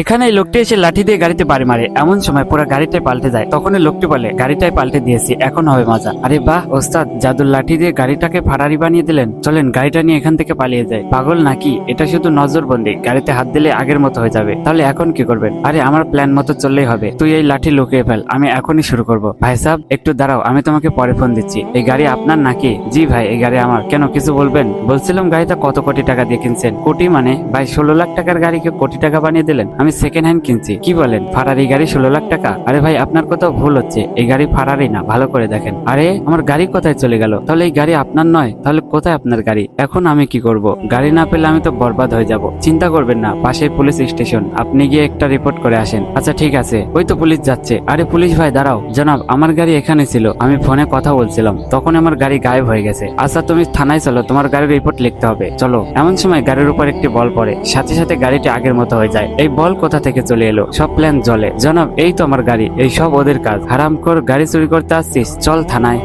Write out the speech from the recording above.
এখানে এই লোকটি এসে লাঠি দিয়ে গাড়িতে বাড়ি মারে। এমন সময় পুরো গাড়িটাই পাল্টে যায়। তখন এই লোকটি বলে, গাড়িটাই পাল্টে দিয়েছি, এখন হবে মজা। আরে বাহ ওস্তাদ, জাদুর লাঠি দিয়ে গাড়িটাকে ফারারি বানিয়ে দিলেন। চলেন গাড়িটা নিয়ে এখান থেকে পালিয়ে যায়। পাগল নাকি? এটা শুধু নজরবন্দি, গাড়িতে হাত দিলে আগের মতো হয়ে যাবে। তাহলে এখন কি করবেন? আরে আমার প্ল্যান মতো চললেই হবে। তুই এই লাঠি লুকিয়ে ফেল, আমি এখনই শুরু করব। ভাই সাহেব একটু দাঁড়াও, আমি তোমাকে পরে ফোন দিচ্ছি। এই গাড়ি আপনার নাকি? জি ভাই, এই গাড়ি আমার। কেন, কিছু বলবেন? বলছিলাম গাড়িটা কত কোটি টাকা দিয়ে কিনছেন? কোটি মানে ভাই 16 লাখ টাকার গাড়িকে কোটি টাকা বানিয়ে দিলেন। আমি সেকেন্ড হ্যান্ড কিনছি। কি বলেন? ফারারি গাড়ি 16 লাখ টাকা? আরে ভাই আপনার কোথাও ভুল হচ্ছে, এই গাড়ি ফারারি না, ভালো করে দেখেন। আরে আমার গাড়ি কোথায় চলে গেল? তাহলে এই গাড়ি আপনার নয়? তাহলে কোথায় আপনার গাড়ি? এখন আমি কি করব? গাড়ি না পেলে আমি তো বরবাদ হয়ে যাব। চিন্তা করবেন না, পাশেই পুলিশ স্টেশন, আপনি গিয়ে একটা রিপোর্ট করে আসেন। আচ্ছা ঠিক আছে, ওই তো পুলিশ যাচ্ছে। আরে পুলিশ ভাই দাঁড়াও। জনাব আমার গাড়ি এখানে ছিল, আমি ফোনে কথা বলছিলাম, তখন আমার গাড়ি গায়েব হয়ে গেছে। আচ্ছা তুমি থানায় চলো, তোমার গাড়ির রিপোর্ট লিখতে হবে। চলো। এমন সময় গাড়ির উপর একটি বল পড়ে, সাথে সাথে গাড়িটি আগের মতো হয়ে যায়। এই বল কোথা থেকে চলে এলো? সব প্ল্যান জলে। জনাব এই তো আমার গাড়ি, এই সব ওদের কাজ। হারামখোর, গাড়ি চুরি করতে আসছিস, চল থানায়।